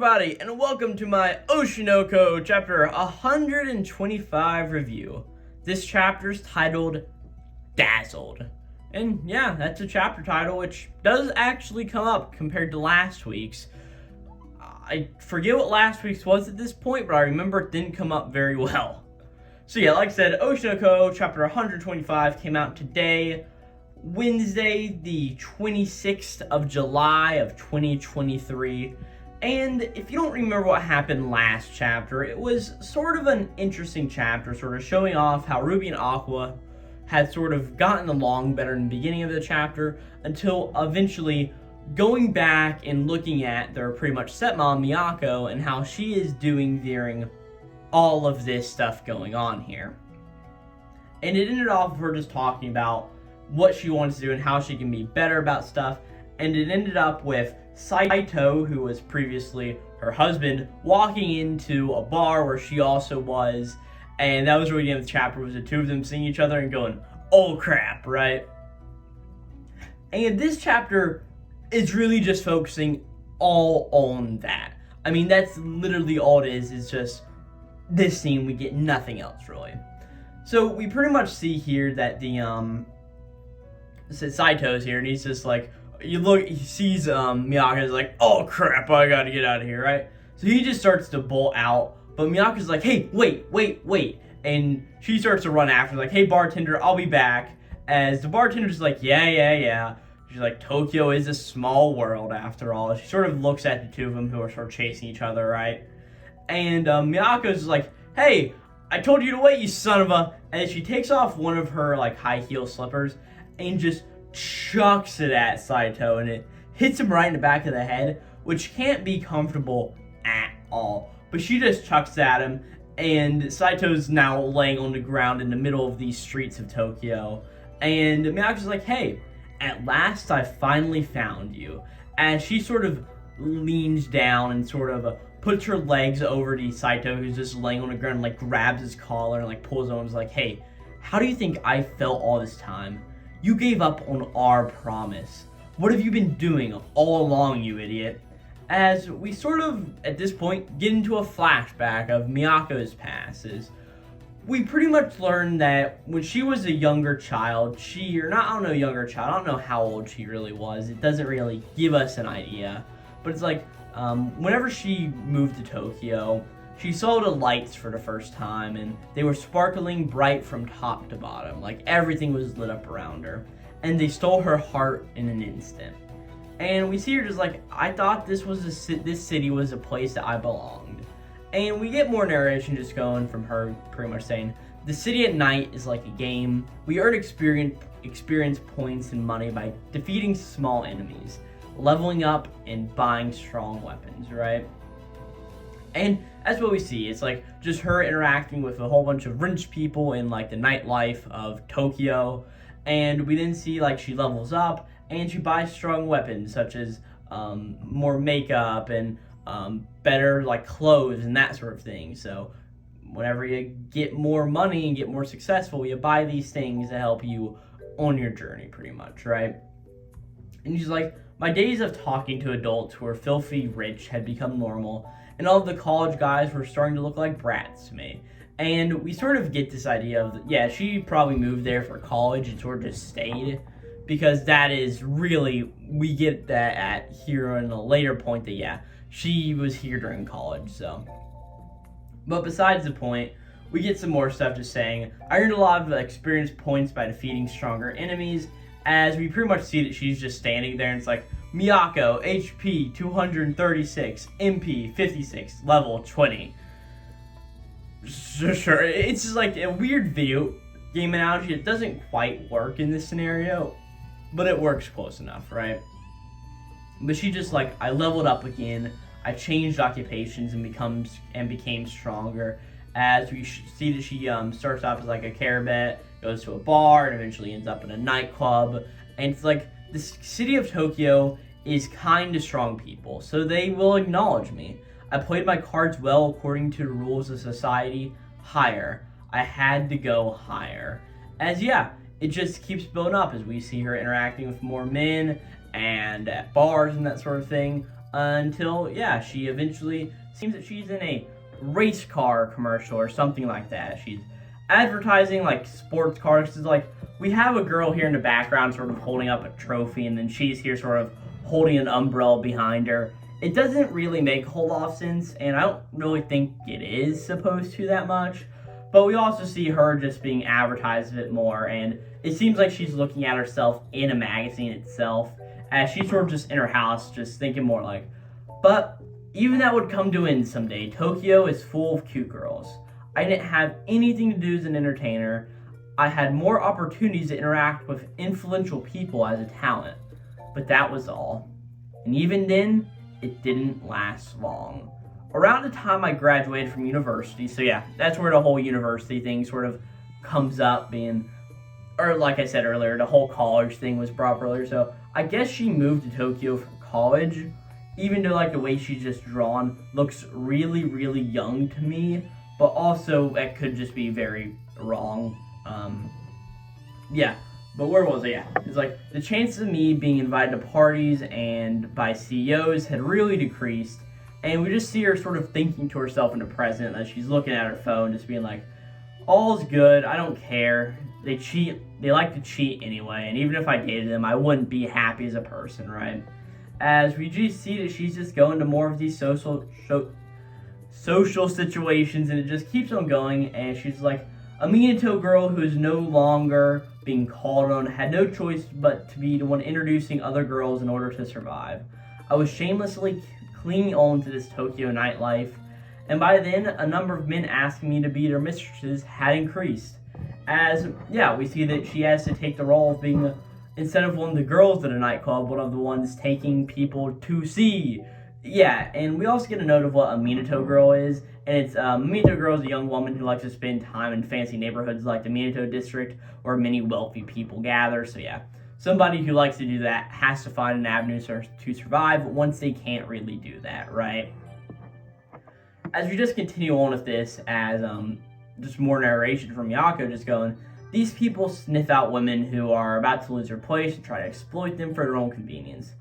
everybody, and welcome to my Oshi chapter 125 review. This chapter is titled Dazzled. And yeah, that's a chapter title which does actually come up compared to last week's. I forget what last week's was at this point, but I remember it didn't come up very well. So yeah, like I said, Oshi chapter 125 came out today, Wednesday, the 26th of July of 2023. And if you don't remember what happened last chapter, it was sort of an interesting chapter, sort of showing off how Ruby and Aqua had sort of gotten along better in the beginning of the chapter, until eventually going back and looking at their pretty much stepmom, Miyako, and how she is doing during all of this stuff going on here. And it ended off with her just talking about what she wants to do and how she can be better about stuff, and it ended up with Saito, who was previously her husband, walking into a bar where she also was, and that was really the end of the chapter, was the two of them seeing each other and going, oh crap, right? And this chapter is really just focusing all on that. I mean, that's literally all it is just this scene. We get nothing else, really. So we pretty much see here that the, Saito's here, and he's just like, you look, he sees Miyako's like, oh crap, I gotta get out of here, right? So he just starts to bolt out, but Miyako's like, hey, wait, and she starts to run after, like, hey bartender, I'll be back, as the bartender's like, yeah. She's like, Tokyo is a small world after all. She sort of looks at the two of them who are sort of chasing each other, right? And Miyako's like, hey, I told you to wait, you son of a, and she takes off one of her like high heel slippers and just chucks it at Saito, and it hits him right in the back of the head, which can't be comfortable at all. But she just chucks at him, and Saito's now laying on the ground in the middle of these streets of Tokyo. And Miyako's like, hey, at last I finally found you. As she sort of leans down and sort of puts her legs over to Saito, who's just laying on the ground, and like grabs his collar and like pulls on him, and is like, hey, how do you think I felt all this time? You gave up on our promise. What have you been doing all along, you idiot? As we sort of, at this point, get into a flashback of Miyako's past. We pretty much learn that when she was a younger child, I don't know how old she really was. It doesn't really give us an idea. But it's like, whenever she moved to Tokyo, she saw the lights for the first time, and they were sparkling bright from top to bottom, like everything was lit up around her, and they stole her heart in an instant. And we see her just like, I thought this city was a place that I belonged. And we get more narration just going from her pretty much saying, the city at night is like a game. We earn experience points and money by defeating small enemies, leveling up, and buying strong weapons, right? And that's what we see. It's like just her interacting with a whole bunch of rich people in like the nightlife of Tokyo. And we then see like she levels up and she buys strong weapons such as more makeup and better like clothes and that sort of thing. So whenever you get more money and get more successful, you buy these things to help you on your journey pretty much, right? And she's like, my days of talking to adults who are filthy rich had become normal, and all of the college guys were starting to look like brats to me. And we sort of get this idea of, yeah, she probably moved there for college and sort of just stayed, because that is really, we get that at here in a later point that, yeah, she was here during college, so. But besides the point, we get some more stuff just saying, I earned a lot of experience points by defeating stronger enemies, as we pretty much see that she's just standing there, and it's like, Miyako, HP 236, MP 56, level 20. Sure, it's just like a weird video game analogy. It doesn't quite work in this scenario, but it works close enough, right? But she just like, I leveled up again, I changed occupations and became stronger, as we see that she starts off as like a carevet, goes to a bar, and eventually ends up in a nightclub. And it's like, the city of Tokyo is kind to strong people, so they will acknowledge me. I played my cards well according to the rules of society. Higher. I had to go higher. As yeah, it just keeps building up as we see her interacting with more men and at bars and that sort of thing. until, yeah, she eventually seems that she's in a race car commercial or something like that. She's advertising like sports cars. It's like we have a girl here in the background sort of holding up a trophy, and then she's here sort of holding an umbrella behind her. It doesn't really make a whole lot of sense, and I don't really think it is supposed to that much. But we also see her just being advertised a bit more, and it seems like she's looking at herself in a magazine itself, as she's sort of just in her house, just thinking more like, but even that would come to an end someday. Tokyo is full of cute girls. I didn't have anything to do as an entertainer. I had more opportunities to interact with influential people as a talent, but that was all. And even then, it didn't last long. Around the time I graduated from university, so yeah, that's where the whole university thing sort of comes up, or like I said earlier, the whole college thing was brought up earlier, so I guess she moved to Tokyo for college, even though like the way she's just drawn looks really, really young to me, but also that could just be very wrong. Yeah, but where was I? Yeah, it's like the chances of me being invited to parties and by CEOs had really decreased, and we just see her sort of thinking to herself in the present as she's looking at her phone, just being like, all's good, I don't care. They cheat, they like to cheat anyway, and even if I dated them, I wouldn't be happy as a person, right? As we just see that she's just going to more of these social situations, and it just keeps on going, and she's like a Minato girl who is no longer being called on, had no choice but to be the one introducing other girls in order to survive. I was shamelessly clinging on to this Tokyo nightlife, and by then, a number of men asking me to be their mistresses had increased. As, yeah, we see that she has to take the role of being, instead of one of the girls at a nightclub, one of the ones taking people to see. Yeah, and we also get a note of what a Minato girl is, and it's, Minato girl is a young woman who likes to spend time in fancy neighborhoods like the Minato district, where many wealthy people gather, so yeah. Somebody who likes to do that has to find an avenue to survive once they can't really do that, right? As we just continue on with this, as, just more narration from Miyako just going, these people sniff out women who are about to lose their place and try to exploit them for their own convenience.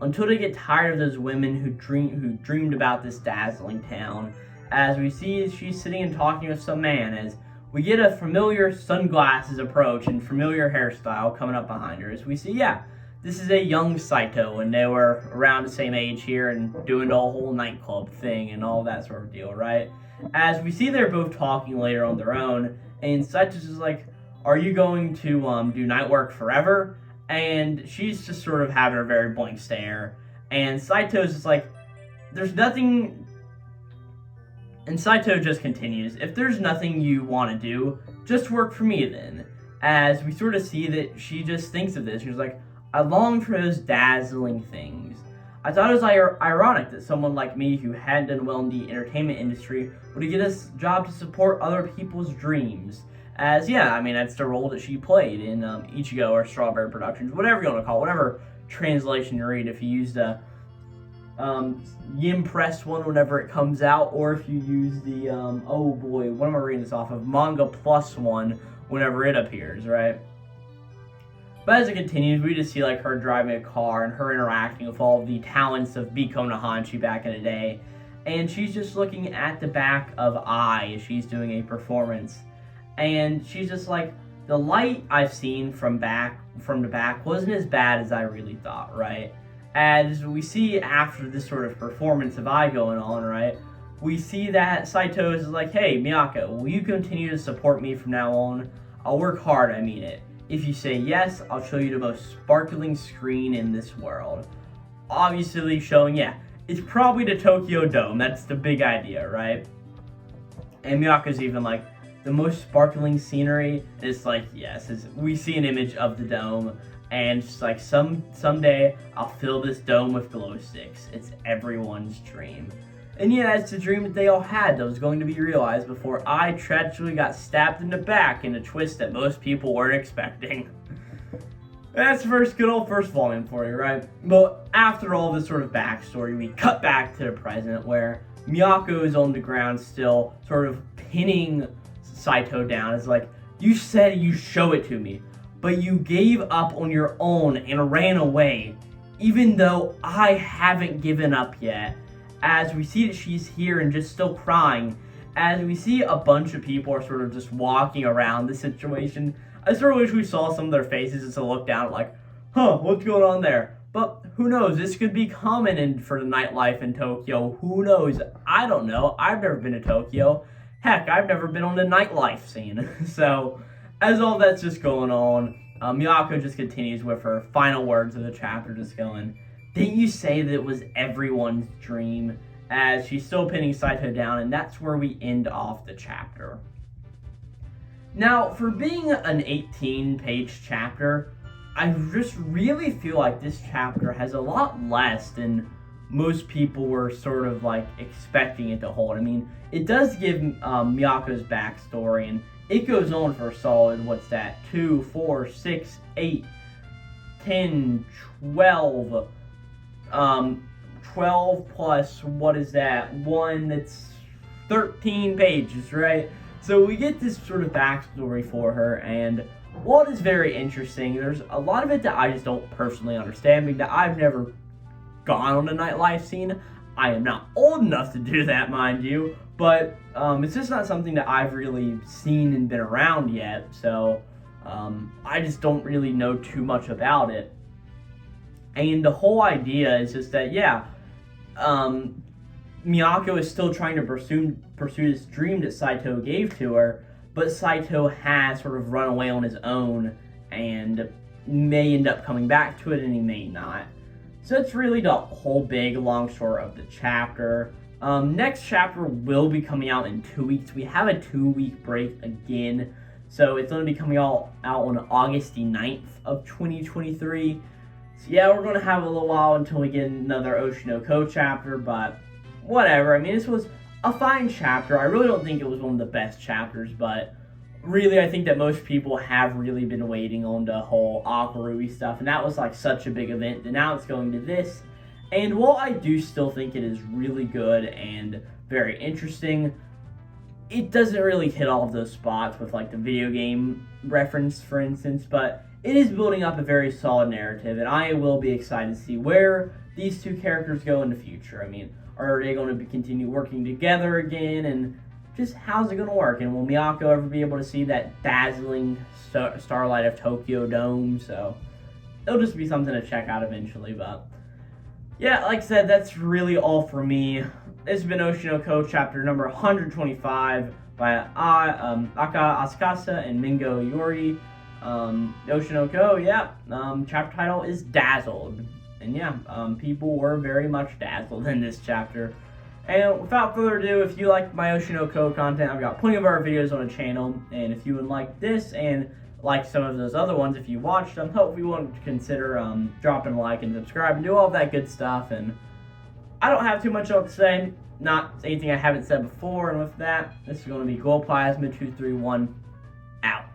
Until they get tired of those women who dreamed about this dazzling town. As we see she's sitting and talking with some man, as we get a familiar sunglasses approach and familiar hairstyle coming up behind her. As we see, yeah, this is a young Saito, and they were around the same age here and doing the whole nightclub thing and all that sort of deal, right? As we see they're both talking later on their own, and Saito's just like, are you going to do night work forever? And she's just sort of having a very blank stare. And Saito's just like, there's nothing... And Saito just continues, if there's nothing you want to do, just work for me then. As we sort of see that she just thinks of this. She's like, I long for those dazzling things. I thought it was ironic that someone like me who hadn't done well in the entertainment industry would get a job to support other people's dreams. As, yeah, I mean, that's the role that she played in Ichigo or Strawberry Productions, whatever you want to call it, whatever translation you read, if you use the Yim Press one whenever it comes out, or if you use the, oh boy, what am I reading this off of? Manga Plus one whenever it appears, right? But as it continues, we just see like her driving a car and her interacting with all of the talents of Biko Nahanchi back in the day. And she's just looking at the back of Ai as she's doing a performance. And she's just like, the light I've seen from the back wasn't as bad as I really thought, right? As we see after this sort of performance of Ai going on, right? We see that Saito is like, hey, Miyako, will you continue to support me from now on? I'll work hard, I mean it. If you say yes, I'll show you the most sparkling screen in this world. Obviously showing, yeah, it's probably the Tokyo Dome. That's the big idea, right? And Miyako's even like, the most sparkling scenery. It's like, yes, we see an image of the dome, and it's like, someday I'll fill this dome with glow sticks. It's everyone's dream. And yeah, it's a dream that they all had that was going to be realized before I tragically got stabbed in the back in a twist that most people weren't expecting. That's good old first volume for you, right? But after all this sort of backstory, we cut back to the present where Miyako is on the ground still, sort of pinning Saito down. It's like, you said you show it to me, but you gave up on your own and ran away. even though I haven't given up yet. As we see that she's here and just still crying, as we see a bunch of people are sort of just walking around the situation. I sort of wish we saw some of their faces just to look down like, huh, what's going on there? But who knows, this could be common for the nightlife in Tokyo. Who knows? I don't know. I've never been to Tokyo. Heck, I've never been on the nightlife scene. So, as all that's just going on, Miyako just continues with her final words of the chapter, just going, "Didn't you say that it was everyone's dream?" As she's still pinning Saito down, and that's where we end off the chapter. Now, for being an 18-page chapter, I just really feel like this chapter has a lot less than most people were sort of like expecting it to hold. I mean, it does give Miyako's backstory, and it goes on for a solid, what's that, 2, 4, 6, 8, 10, 12, 12 plus, what is that, 1, that's 13 pages, right? So we get this sort of backstory for her, and while it is very interesting, there's a lot of it that I just don't personally understand, because I've never gone on a nightlife scene. I am not old enough to do that, mind you, but it's just not something that I've really seen and been around yet, so I just don't really know too much about it. And the whole idea is just that, yeah, Miyako is still trying to pursue this dream that Saito gave to her, but Saito has sort of run away on his own and may end up coming back to it, and he may not. So it's really the whole big long short of the chapter. Next chapter will be coming out in 2 weeks. We have a 2-week break again, so it's going to be coming out on August the 9th of 2023. So yeah, we're going to have a little while until we get another Oshi no Ko chapter, but whatever. I mean, this was a fine chapter. I really don't think it was one of the best chapters, but really, I think that most people have really been waiting on the whole Ocarina stuff, and that was like such a big event, and now it's going to this. And while I do still think it is really good and very interesting, it doesn't really hit all of those spots with like the video game reference, for instance, but it is building up a very solid narrative, and I will be excited to see where these two characters go in the future. I mean, are they going to continue working together again, and just how's it going to work? And will Miyako ever be able to see that dazzling starlight of Tokyo Dome? So it'll just be something to check out eventually. But yeah, like I said, that's really all for me. This has been Oshi no Ko chapter number 125 by Aka Asakasa and Mingo Yori. Oshi no Ko, yeah, chapter title is Dazzled. And yeah, people were very much dazzled in this chapter. And without further ado, if you like my Oshi no Ko content, I've got plenty of other videos on the channel. And if you would like this and like some of those other ones, if you watched them, hopefully you want to consider dropping a like and subscribe and do all that good stuff. And I don't have too much else to say, not anything I haven't said before. And with that, this is going to be Glowplasma231 out.